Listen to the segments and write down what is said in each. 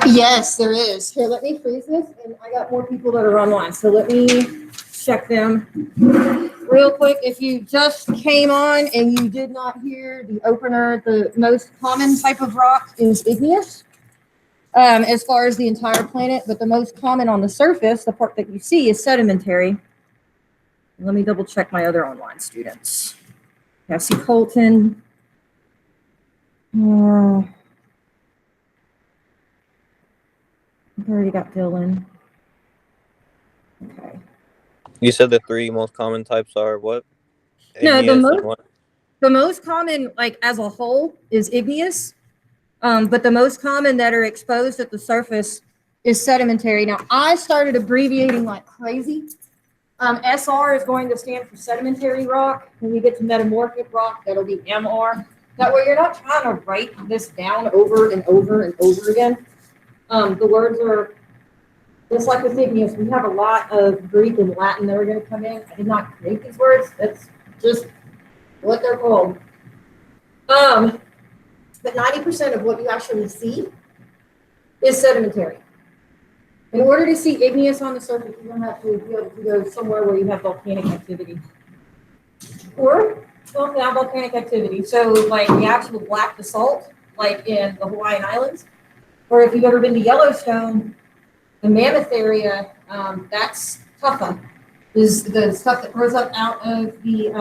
Yes, there is. Here, let me freeze this, and I got more people that are online, so let me check them real quick. If you just came on and you did not hear the opener, the most common type of rock is igneous, as far as the entire planet, but the most common on the surface, the part that you see, is sedimentary. Let me double check my other online students. I see Colton. I've already got Dylan. Okay. You said the three most common types are what? No, Igneous the most common, like as a whole, is igneous. But the most common that are exposed at the surface is sedimentary. Now, I started abbreviating like crazy. SR is going to stand for sedimentary rock. When we get to metamorphic rock, that'll be MR. That way you're not trying to write this down over and over and over again. The words are, just like with igneous, we have a lot of Greek and Latin that are going to come in. I did not create these words. That's just what they're called. But 90% of what you actually see is sedimentary. In order to see igneous on the surface, you're going to have to be able to go somewhere where you have volcanic activity. Or don't have volcanic activity. So like the actual black basalt, like in the Hawaiian Islands, or if you've ever been to Yellowstone, the Mammoth area, that's tufa, is the stuff that grows up out of the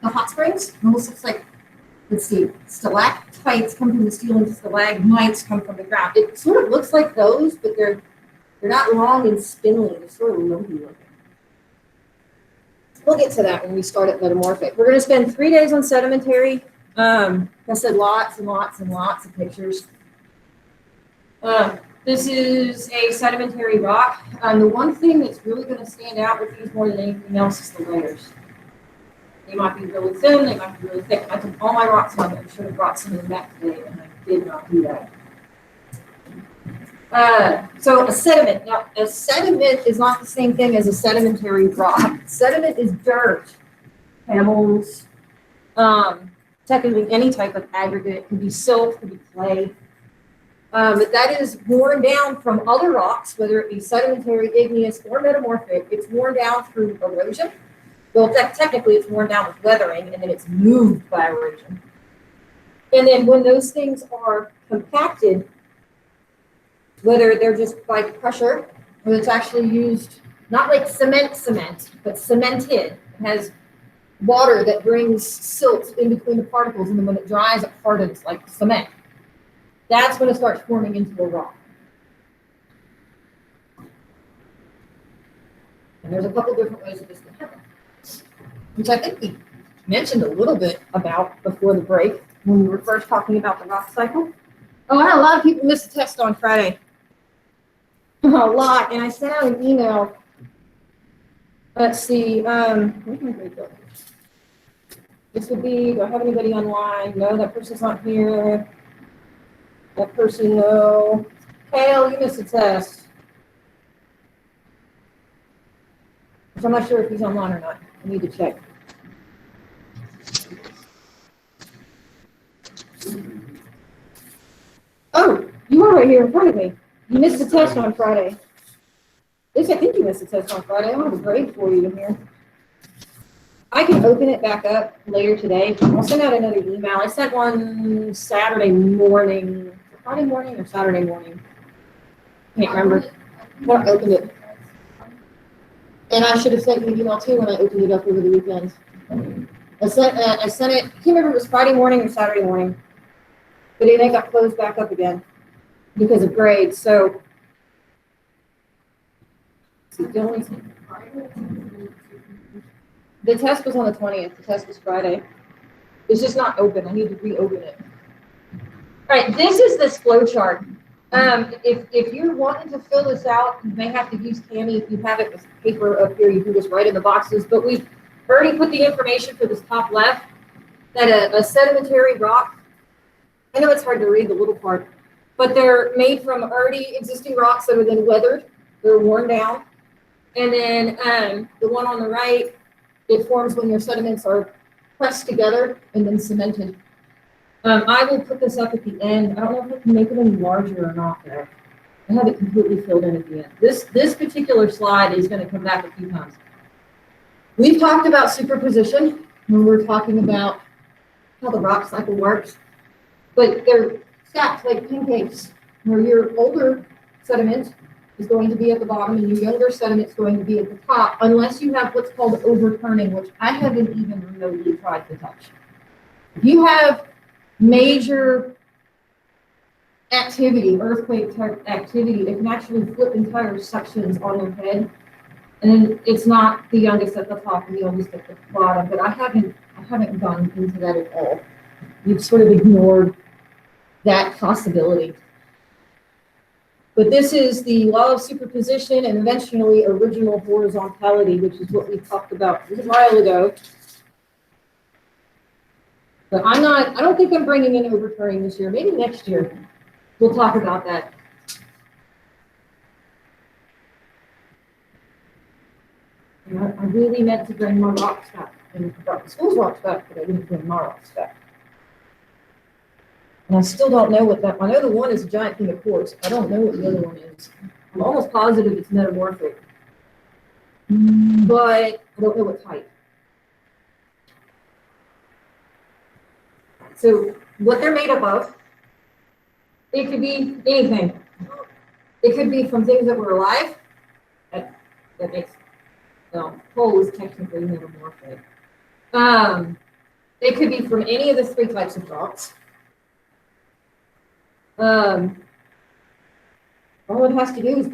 hot springs. It almost looks like, let's see, stalactites come from the ceiling, stalagmites come from the ground. It sort of looks like those, but they're not long and spindly. They're sort of lumpy looking. We'll get to that when we start at metamorphic. We're going to spend 3 days on sedimentary. I said lots and lots and lots of pictures. This is a sedimentary rock. The one thing that's really going to stand out with these more than anything else is the layers. They might be really thin, they might be really thick. I took all my rocks on there. I should have brought some of them back today, and I did not do that. So a sediment. Now, a sediment is not the same thing as a sedimentary rock. Sediment is dirt, pebbles, technically any type of aggregate. It could be silt, it could be clay. But that is worn down from other rocks, whether it be sedimentary, igneous, or metamorphic. It's worn down through erosion. Well, technically, it's worn down with weathering, and then it's moved by erosion. And then when those things are compacted, whether they're just by pressure, or it's actually used, not like cement, but cemented. It has water that brings silt in between the particles, and then when it dries, it hardens like cement. That's when it starts forming into a rock. And there's a couple different ways that this can happen, which I think we mentioned a little bit about before the break when we were first talking about the rock cycle. Oh, I had a lot of people miss the test on Friday. A lot, and I sent out an email. Let's see, where's my grade book? This would be, do I have anybody online? No, that person's not here. That person, no. Kale, you missed the test. So I'm not sure if he's online or not. I need to check. Oh, you are right here in front of me. You missed the test on Friday. I think you missed the test on Friday. I don't have a grade for you in here. I can open it back up later today. I'll send out another email. I sent one Saturday morning. Friday morning or Saturday morning? Can't remember. I opened it. And I should have sent you an email too when I opened it up over the weekend. I sent it, I can't remember if it was Friday morning or Saturday morning. But it got closed back up again because of grades. So, the test was on the 20th. The test was Friday. It's just not open. I need to reopen it. All right, this is this flow chart. If you're wanting to fill this out, you may have to use Cami. If you have it with paper up here, you can just write in the boxes. But we've already put the information for this top left that a sedimentary rock, I know it's hard to read the little part, but they're made from already existing rocks that are then weathered. They're worn down. And then the one on the right, it forms when your sediments are pressed together and then cemented. I will put this up at the end. I don't know if I can make it any larger or not though. I have it completely filled in at the end. This particular slide is going to come back a few times. We've talked about superposition when we're talking about how the rock cycle works, but they're stacked like pancakes, where your older sediment is going to be at the bottom and your younger sediment is going to be at the top, unless you have what's called overturning, which I haven't even remotely tried to touch. If you have major activity, earthquake type activity, it can actually flip entire sections on their head. And then it's not the youngest at the top and the oldest at the bottom, but I haven't gone into that at all. We've sort of ignored that possibility. But this is the law of superposition and eventually original horizontality, which is what we talked about a while ago. But I don't think I'm bringing in overturning this year. Maybe next year we'll talk about that. I really meant to bring my rocks back and brought the school's rocks back, but I didn't bring my rocks back. And I still don't know what that, I know the one is a giant thing of quartz. I don't know what the other one is. I'm almost positive it's metamorphic, but I don't know what type. So what they're made up of, it could be anything. It could be from things that were alive. That makes, well, coal is technically metamorphic. It could be from any of the three types of rocks. All it has to do is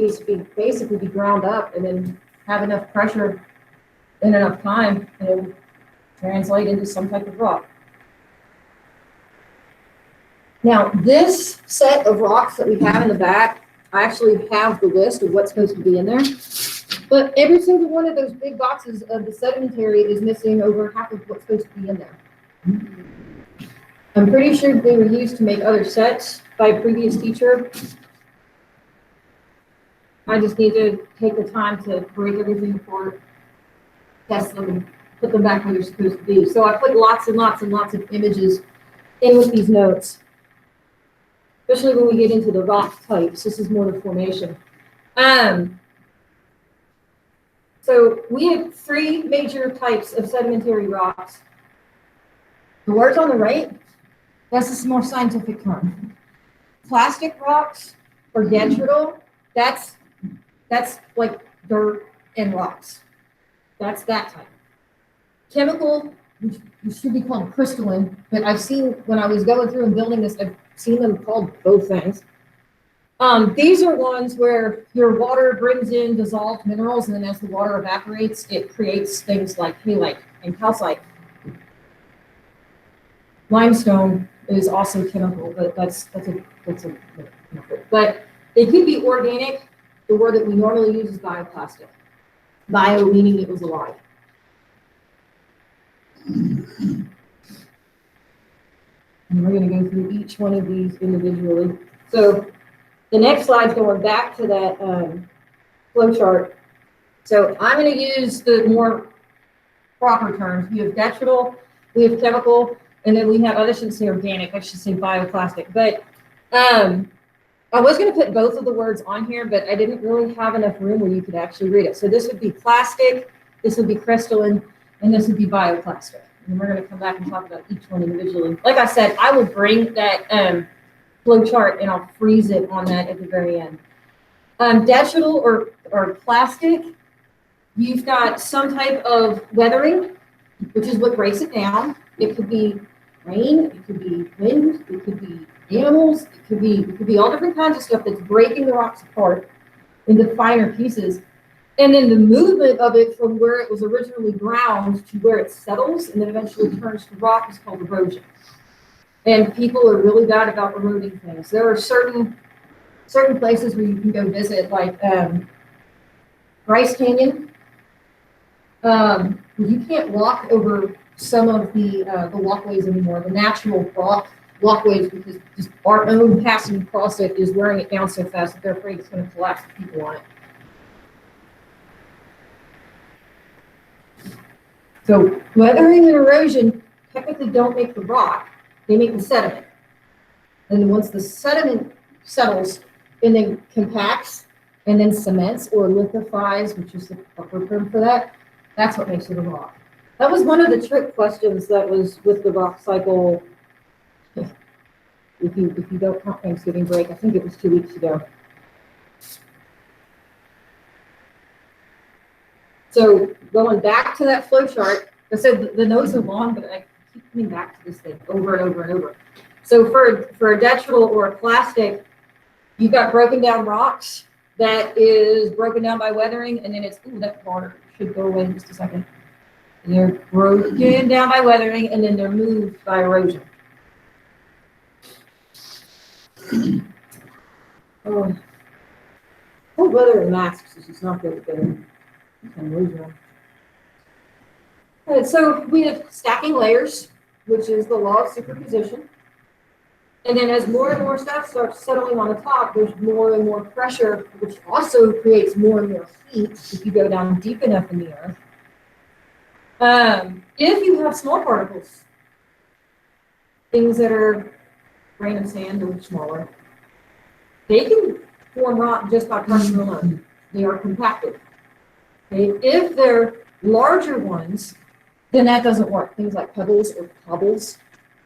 basically be ground up and then have enough pressure in enough time and it will translate into some type of rock. Now, this set of rocks that we have in the back, I actually have the list of what's supposed to be in there. But every single one of those big boxes of the sedimentary is missing over half of what's supposed to be in there. I'm pretty sure they were used to make other sets by a previous teacher. I just need to take the time to break everything apart, test them, and put them back where they're supposed to be. So I put lots and lots and lots of images in with these notes, especially when we get into the rock types. This is more the formation. So we have three major types of sedimentary rocks. The words on the right, that's a more scientific term. Plastic rocks or detrital, that's like dirt and rocks. That's that type. Chemical, which should be called crystalline, but I've seen when I was going through and building this, I've seen them called both things. These are ones where your water brings in dissolved minerals, and then as the water evaporates, it creates things like halite and calcite. Limestone is also chemical, but that's a but it could be organic. The word that we normally use is bioplastic. Bio meaning it was alive. And we're going to go through each one of these individually. So the next slide's going back to that flow chart. So I'm going to use the more proper terms. We have detrital, we have chemical, and then we have, I shouldn't say organic, I should say bioplastic. But I was going to put both of the words on here, but I didn't really have enough room where you could actually read it. So this would be plastic, this would be crystalline, and this would be bioplastic. And we're going to come back and talk about each one individually. Like I said, I will bring that flow chart and I'll freeze it on that at the very end. Detrital or plastic, you've got some type of weathering, which is what breaks it down. It could be rain, it could be wind, it could be animals, it could be all different kinds of stuff that's breaking the rocks apart into finer pieces. And then the movement of it from where it was originally ground to where it settles and then eventually turns to rock is called erosion. And people are really bad about eroding things. There are certain places where you can go visit, like Bryce Canyon. You can't walk over some of the walkways anymore, the natural walkways, because just our own passing across it is wearing it down so fast that they're afraid it's going to collapse with people on it. So weathering and erosion technically don't make the rock. they make the sediment. And once the sediment settles and then compacts and then cements or lithifies, which is the proper term for that, that's what makes it a rock. That was one of the trick questions that was with the rock cycle. If you don't count Thanksgiving break, I think it was 2 weeks ago. So going back to that flow chart, I said the notes are long, but I keep coming back to this thing over and over and over. So for a detrital or a plastic, you've got broken down rocks that is broken down by weathering, and then it's, ooh, that water should go away in just a second. And they're broken down by weathering, and then they're moved by erosion. Oh, cold weather and masks is just not good together. So we have stacking layers, which is the law of superposition. And then as more and more stuff starts settling on the top, there's more and more pressure, which also creates more and more heat if you go down deep enough in the earth. If you have small particles, things that are grain of sand or smaller, they can form rock just by pressure alone. They are compacted. Okay? If they're larger ones, then that doesn't work. Things like pebbles or cobbles.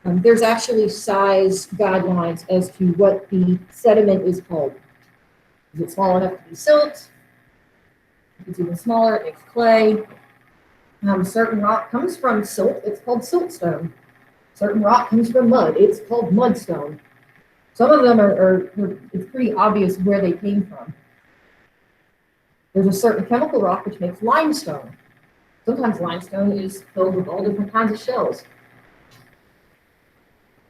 There's actually size guidelines as to what the sediment is called. Is it small enough to be silt? If it's even smaller, it makes clay. Certain rock comes from silt, it's called siltstone. Certain rock comes from mud, it's called mudstone. Some of them it's pretty obvious where they came from. There's a certain chemical rock which makes limestone. Sometimes limestone is filled with all different kinds of shells.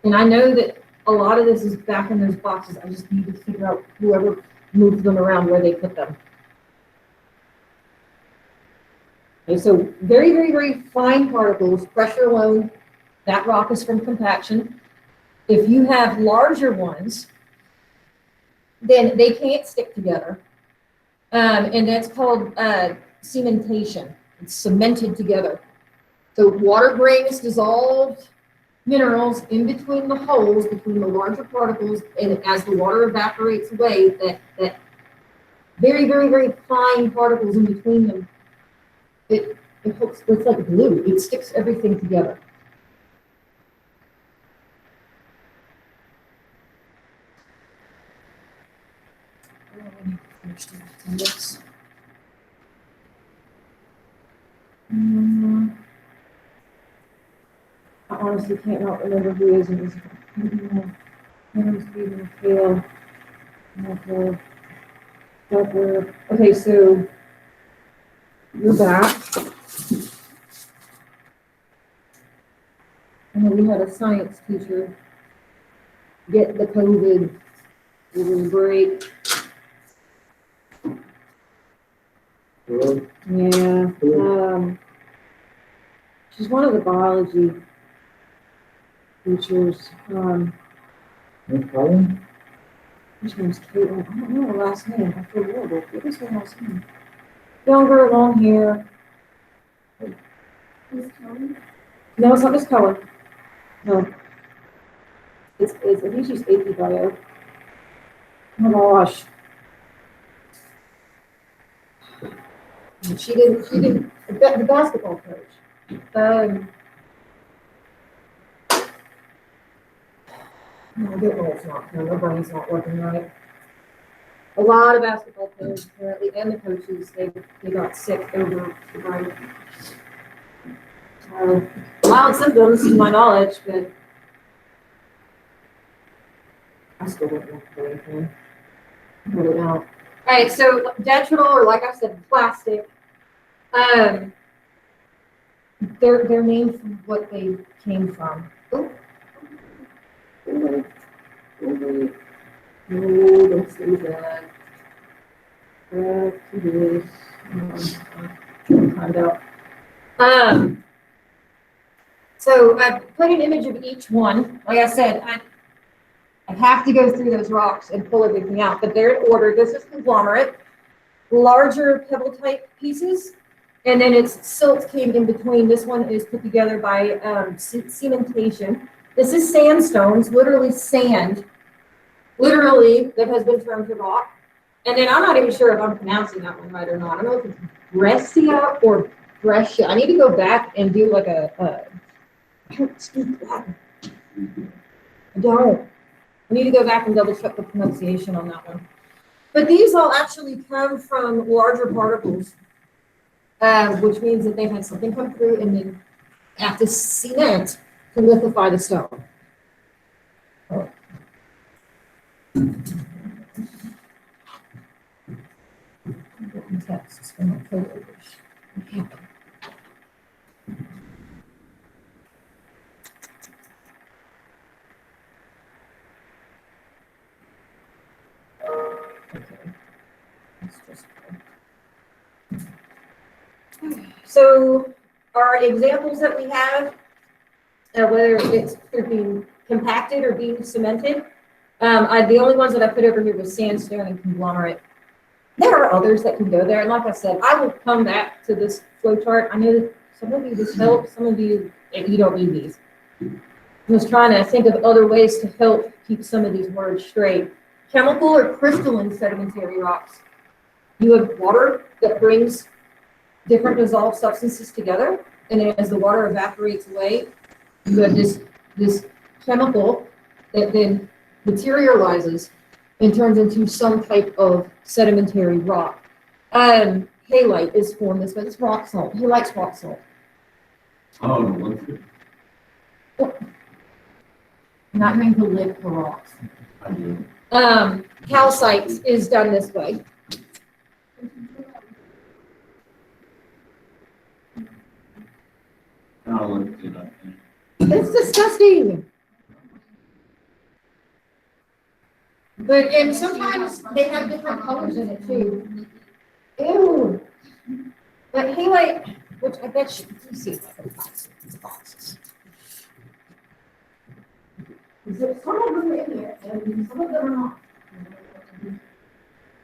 And I know that a lot of this is back in those boxes. I just need to figure out whoever moved them around where they put them. Okay, so very, very, very fine particles, pressure alone, that rock is from compaction. If you have larger ones, then they can't stick together. And that's called cementation. It's cemented together. So water brings dissolved minerals in between the holes, between the larger particles, and as the water evaporates away, that very, very, very fine particles in between them, it hooks, it's like glue. It sticks everything together. I honestly can't not remember who is in this. Okay, so you're back. And then we had a science teacher get the COVID over the break. Yeah. She's one of the biology teachers. Which name's Caitlin? I don't know her last name. I feel horrible. What is her last name? Younger, long hair. Miss Cohen? No, it's not Miss Cohen. No. It's I think she's AP bio. Oh my gosh. She didn't, the basketball coach. No, it's not. No, my brain's not working right. A lot of basketball players apparently, and the coaches, they got sick over the break. Mild symptoms to my knowledge, but I still don't know anything. I don't know. All right, so detrital, or like I said, plastic. They're named from what they came from. Oh, no, don't say that. Back to this. Find out. So I put an image of each one. Like I said, I have to go through those rocks and pull everything out, but they're in order. This is conglomerate, larger pebble type pieces, and then it's silt came in between. This one is put together by cementation. This is sandstone, it's literally sand, literally, that has been turned to rock. And then I'm not even sure if I'm pronouncing that one right or not. I don't know if it's Brescia or Brescia. I need to go back and do like I don't speak Latin. I don't. I need to go back and double check the pronunciation on that one. But these all actually come from larger particles, which means that they've had something come through and then have to cement to lithify the stone. Oh. Texts from my coworkers. Okay. So our examples that we have, whether it's being compacted or being cemented, the only ones that I put over here was sandstone and conglomerate. There are others that can go there, and like I said, I will come back to this flow chart. I know that some of you this helps, some of you don't need these. I'm just trying to think of other ways to help keep some of these words straight. Chemical or crystalline sedimentary rocks. You have water that brings different dissolved substances together, and then as the water evaporates away, you have this chemical that then materializes and turns into some type of sedimentary rock. Halite is formed this way. It's rock salt. Halite's rock salt. Oh, what's it? Not going to live for rocks. I do. Calcite is done this way. I'll look it up. It's disgusting. And sometimes they have different colors in it too. Ew. But halite, which I bet you can see if I can find some boxes. Some of them are in here, and some of them are not.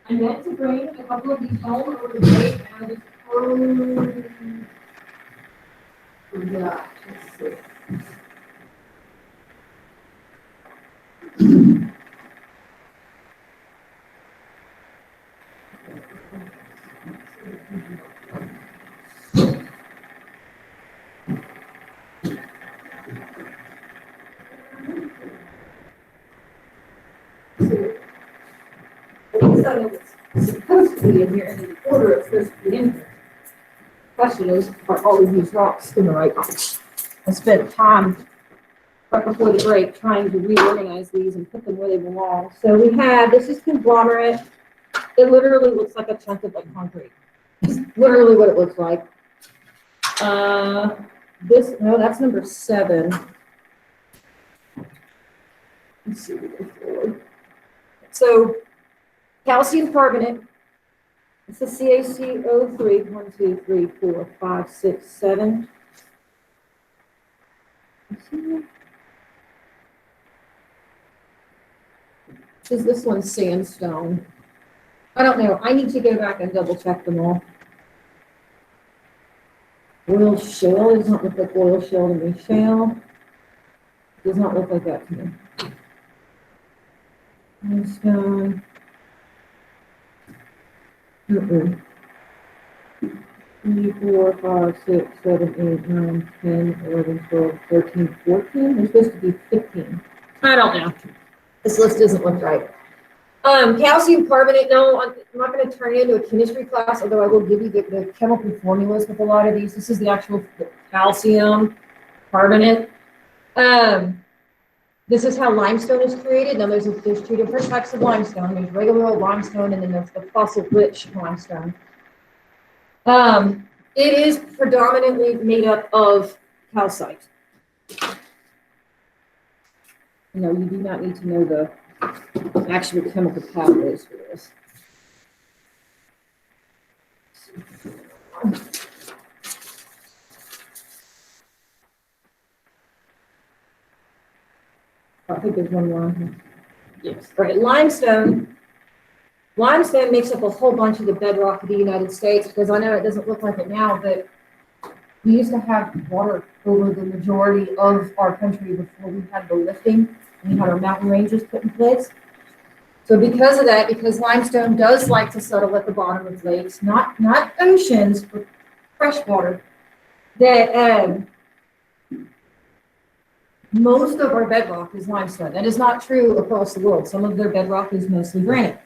I meant to bring a couple of these home over the break, and I just forgot. Let's see. It's supposed to be in here, and in the order it's supposed to be in here. Question is, are all of these rocks in the right box? I spent time right before the break trying to reorganize these and put them where they belong. So we have, this is conglomerate. It literally looks like a chunk of like concrete. It's literally what it looks like. No, that's number 7. Let's see, we go forward. So calcium carbonate. It's a CaCO3. 1, 2, 3, 4, 5, 6, 7. Is this one sandstone? I don't know. I need to go back and double check them all. Oil shale does not look like oil shale to me. Shale does not look like that to me. Sandstone. 3, 4, 5, 6, 7, 8, 9, 10, 11, 12, 13, 14. There's supposed to be 15. I don't know. This list doesn't look right. Calcium carbonate, no, I'm not going to turn it into a chemistry class, although I will give you the chemical formulas with a lot of these. This is the actual calcium carbonate. This is how limestone is created. Now, there's 2 different types of limestone. There's regular old limestone, and then there's the fossil-rich limestone. It is predominantly made up of calcite. No, you do not need to know the actual chemical pathways for this. I think there's one more on here. Yes. All right, limestone. Limestone makes up a whole bunch of the bedrock of the United States, because I know it doesn't look like it now, but We used to have water over the majority of our country before we had the lifting, and we had our mountain ranges put in place. So because of that, because limestone does like to settle at the bottom of lakes, not oceans, but fresh water, that most of our bedrock is limestone. That is not true across the world. Some of their bedrock is mostly granite.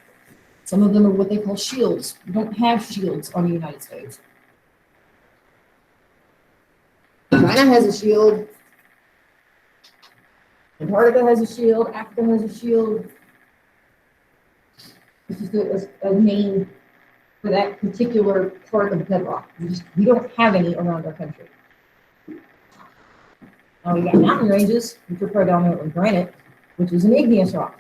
Some of them are what they call shields. We don't have shields on the United States. China has a shield. Antarctica has a shield. Africa has a shield. It's just a name for that particular part of bedrock. We don't have any around our country. We got mountain ranges, which are predominantly granite, which is an igneous rock.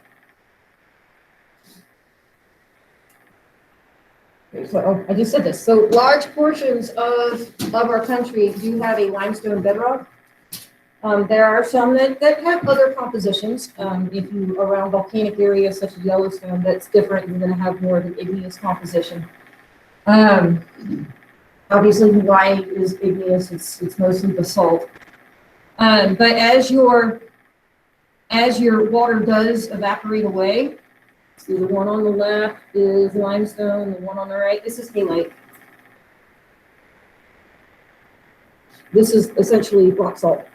Okay, so I just said this. So large portions of our country do have a limestone bedrock. There are some that have other compositions. If you around volcanic areas such as Yellowstone, that's different. You're going to have more of an igneous composition. Obviously, Hawaii is igneous. It's mostly basalt. But as your water does evaporate away, see the one on the left is limestone, the one on the right, this is halite. This is essentially rock salt.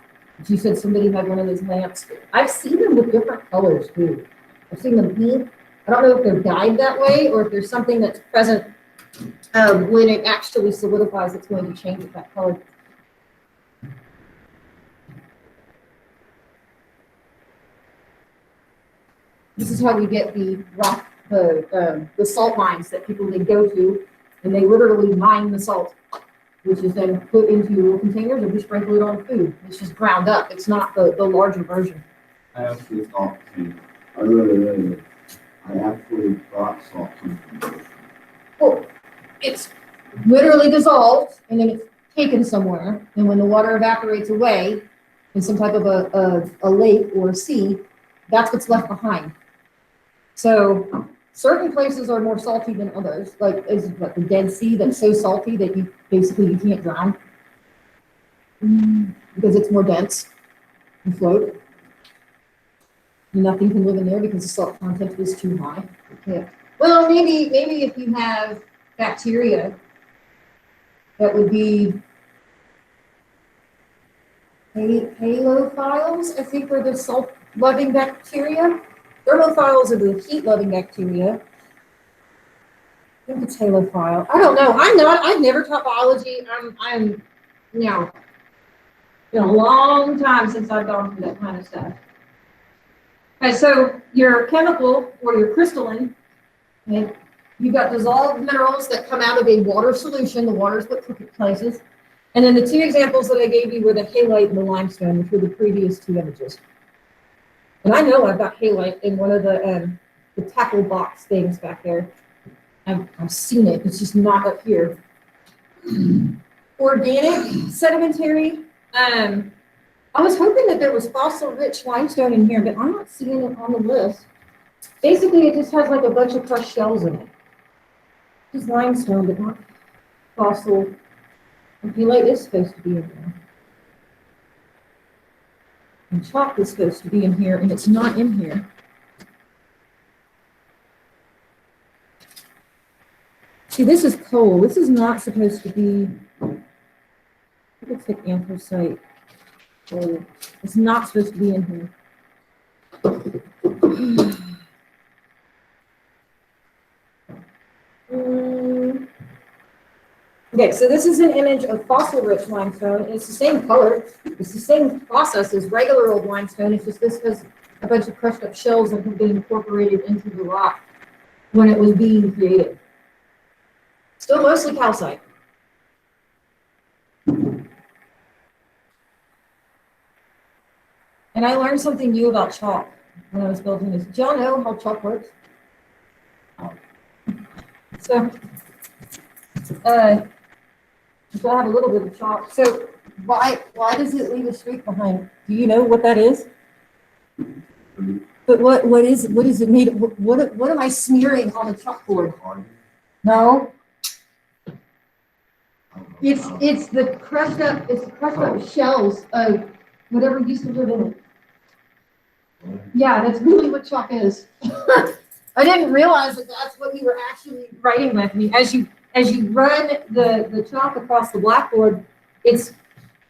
You said somebody had one of those lamps. I've seen them with different colors too. I've seen them pink. I don't know if they're dyed that way or if there's something that's present when it actually solidifies, it's going to change that color. This is how we get the rock, the salt mines that people they go to, and they literally mine the salt, which is then put into little containers and we sprinkle it on food. It's just ground up. It's not the larger version. I actually thought, I really, I actually thought salt came from the ocean. Well, it's literally dissolved and then it's taken somewhere. And when the water evaporates away in some type of a lake or a sea, that's what's left behind. So certain places are more salty than others, like is what the Dead Sea that's so salty that you can't drown because it's more dense and float. Nothing can live in there because the salt content is too high. Yeah. Well, maybe if you have bacteria, that would be halophiles, I think, are the salt-loving bacteria. Thermophiles are the heat-loving bacteria. I think it's halophile. I don't know. I've never taught biology. I'm you know, been a long time since I've gone through that kind of stuff. Okay, so your chemical or your crystalline, okay, you've got dissolved minerals that come out of a water solution. The water is what cook it places. And then the two examples that I gave you were the halite and the limestone, which were the previous two images. And I know I've got halite in one of the tackle box things back there. I've seen it. It's just not up here. Organic sedimentary. I was hoping that there was fossil-rich limestone in here, but I'm not seeing it on the list. Basically, it just has like a bunch of crushed shells in it. It's limestone, but not fossil. And halite is supposed to be in there. And chalk is supposed to be in here, and it's not in here. See, this is coal. This is not supposed to be, it looks like anthracite. Coal. It's not supposed to be in here. Okay, so this is an image of fossil-rich limestone. It's the same color. It's the same process as regular old limestone. It's just this has a bunch of crushed up shells that have been incorporated into the rock when it was being created. Still mostly calcite. And I learned something new about chalk when I was building this. Do y'all know how chalk works? So I have a little bit of chalk. So why does it leave a streak behind? Do you know what that is? But what is it made of? What am I smearing on the chalkboard? No. It's the crushed up shells of whatever used to live in it. Yeah, that's really what chalk is. I didn't realize that that's what you were actually writing with me. As you run the chalk across the blackboard, it's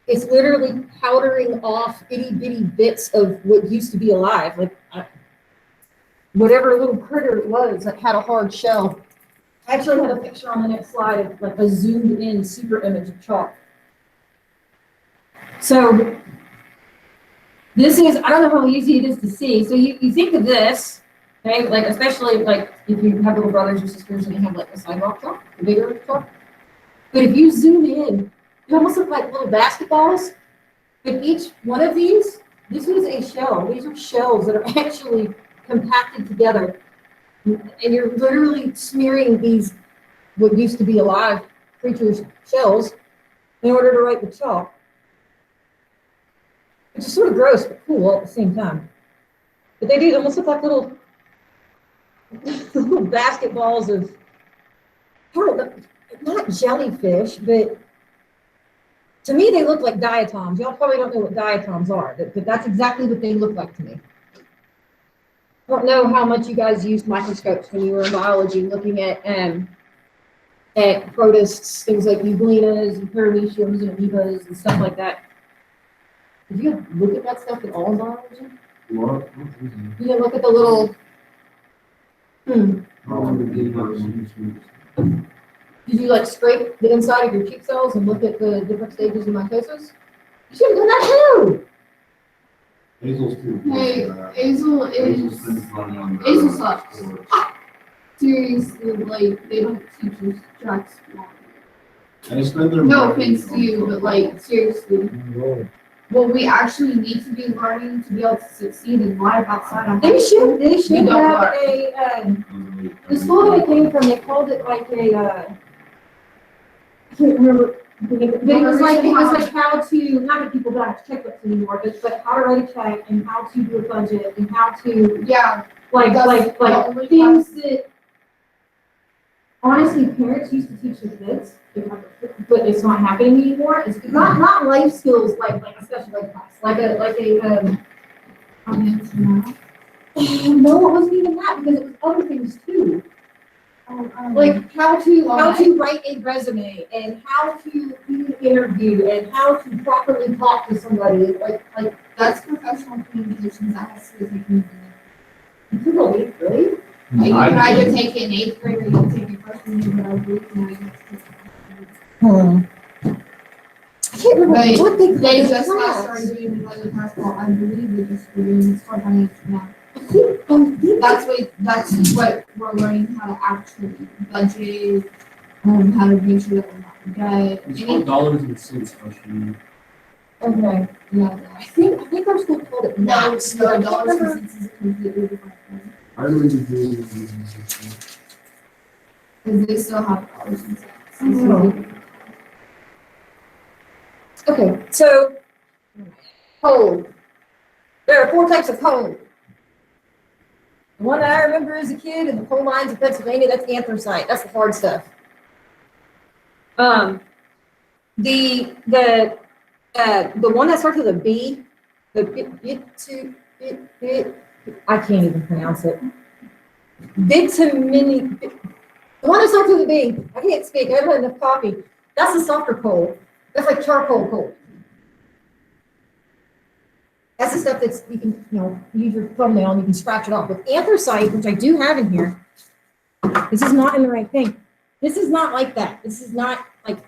literally powdering off itty bitty bits of what used to be alive, like whatever little critter it was that had a hard shell. I actually have a picture on the next slide of like a zoomed in super image of chalk. So this is, I don't know how easy it is to see. So you think of this, okay, like especially like if you have little brothers or sisters and they have like a sidewalk chalk, a bigger chalk. But if you zoom in, it almost look like little basketballs. But each one of these, this is a shell. These are shells that are actually compacted together. And you're literally smearing these, what used to be alive creatures' shells in order to write the chalk. Which is sort of gross, but cool all at the same time. But they do almost look like little basketballs of, I don't know, not jellyfish, but to me they look like diatoms. Y'all probably don't know what diatoms are, but that's exactly what they look like to me. I don't know how much you guys used microscopes when you were in biology looking at protists, things like euglenas and parameciums and amoebas and stuff like that. Did you look at that stuff at all in biology? What? You didn't look at the little, did you like scrape the inside of your cheek cells and look at the different stages of mitosis? You should have done that too. Hazel's too. Hey, Hazel is, Hazel sucks. Seriously, like, they don't teach us jack squat. I spend their No money offense to you, but like, seriously. What we actually need to be learning to be able to succeed in life outside of. They should We don't have learn. the school that I came from, they called it like I can't remember. But it was like how to, not that people don't have checkbooks anymore, but how to write a check and how to do a budget and how to, Yeah, like only things that honestly parents used to teach their kids, but it's not happening anymore. It's not life skills like a special ed class, no, it wasn't even that because it was other things too. Like how to write a resume and how to do an interview and how to properly talk to somebody. Like that's professional communications. That has to be taken. you could go eighth grade. Like, you can either take it in 8th grade or you can take it freshman year, but I believe now you have to take it. I can't remember what They just got started doing like basketball. I believe they just were doing start on it now. That's what we're learning, how to actually budget, how to make sure that we're not in debt. It's called dollars and cents question. Okay. Yeah. I think our school called it No, max. no, I can't dollars remember. and cents is a completely different thing. I really do. Because they still have dollars and cents. Mhm. Okay, so coal. There are 4 types of coal. The one that I remember as a kid in the coal mines of Pennsylvania, that's anthracite. That's the hard stuff. The one that starts with a B, I can't even pronounce it. Bituminous. The one that starts with a B, I can't speak. I haven't had enough coffee. That's the softer coal. That's like charcoal coal. That's the stuff that's, you can, use your thumbnail and you can scratch it off. With anthracite, which I do have in here, this is not in the right thing. This is not like that. This is not like,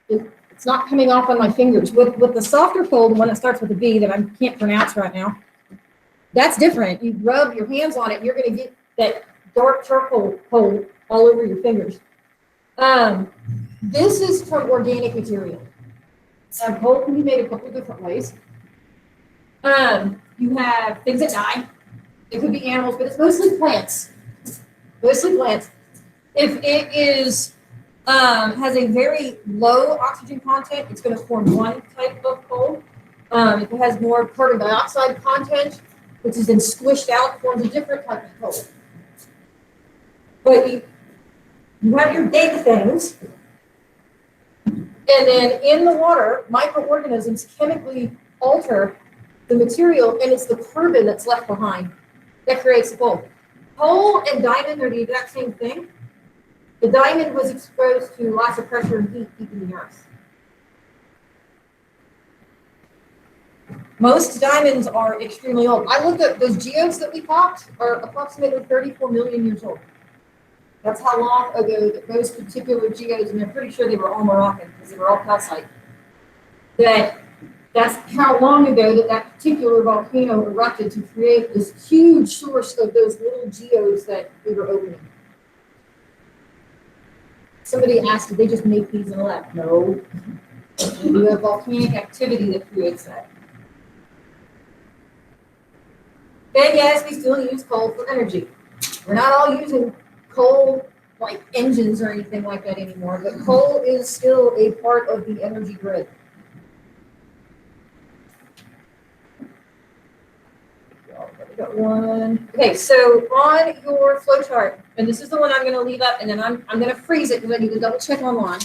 it's not coming off on my fingers. With the softer coal, the one that starts with a B that I can't pronounce right now, that's different. You rub your hands on it, you're gonna get that dark charcoal coal all over your fingers. This is from organic material. Coal can be made a couple of different ways. You have things that die. It could be animals, but it's mostly plants. Mostly plants. If it is has a very low oxygen content, it's going to form one type of coal. If it has more carbon dioxide content, which is then squished out, forms a different type of coal. But you have your big things. And then in the water, microorganisms chemically alter the material, and it's the carbon that's left behind that creates the coal. Coal and diamond are the exact same thing. The diamond was exposed to lots of pressure and heat keeping the earth. Most diamonds are extremely old. I looked at those geodes that we caught are approximately 34 million years old. That's how long ago that those particular geodes, and I'm pretty sure they were all Moroccan because they were all calcite. That's how long ago that particular volcano erupted to create this huge source of those little geodes that we were opening. Somebody asked, did they just make these in a lab? No. You have volcanic activity that creates that. And yes, we still use coal for energy. We're not all using coal like engines or anything like that anymore, but coal is still a part of the energy grid. Got one. Okay, so on your flow chart, and this is the one I'm going to leave up, and then I'm going to freeze it because I need to double check online.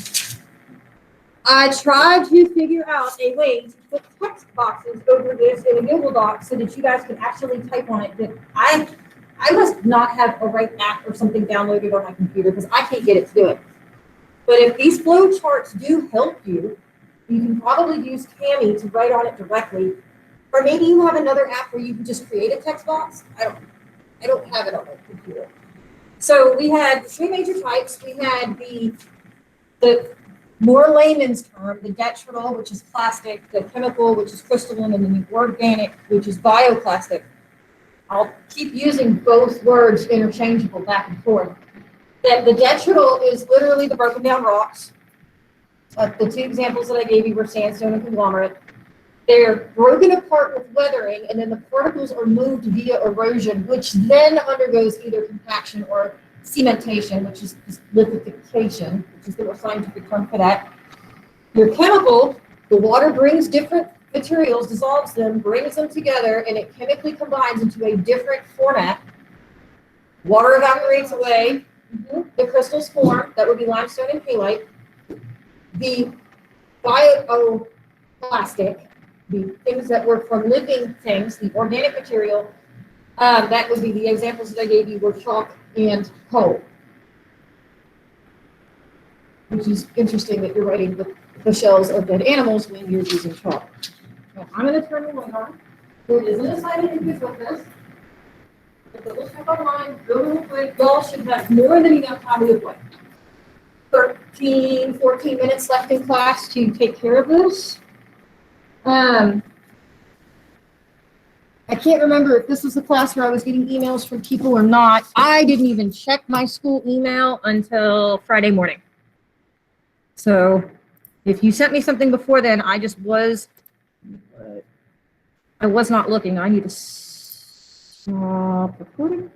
I tried to figure out a way to put text boxes over this in a Google Doc so that you guys can actually type on it. But I must not have a right app or something downloaded on my computer because I can't get it to do it. But if these flow charts do help you, you can probably use Cami to write on it directly. Or maybe you have another app where you can just create a text box. I don't have it on my computer. So we had three major types. We had the more layman's term, the detrital, which is plastic, the chemical, which is crystalline, and then the organic, which is bioplastic. I'll keep using both words interchangeable back and forth. That the detrital is literally the broken down rocks. The two examples that I gave you were sandstone and conglomerate. They're broken apart with weathering, and then the particles are moved via erosion, which then undergoes either compaction or cementation, which is lithification, which is the scientific term for that. Your chemical, the water brings different materials, dissolves them, brings them together, and it chemically combines into a different format. Water evaporates away, the crystals form, that would be limestone and halite. The bioplastic, the things that were from living things, the organic material, that would be the examples that I gave you were chalk and coal. Which is interesting that you're writing the shells of dead animals when you're using chalk. Now, I'm going to turn the light on. There is an assignment image with this. Double check online, go real quick. Y'all should have more than enough time to play. 13, 14 minutes left in class to take care of this. I can't remember if this was the class where I was getting emails from people or not. I didn't even check my school email until Friday morning. So if you sent me something before then, I was not looking. I need to stop recording.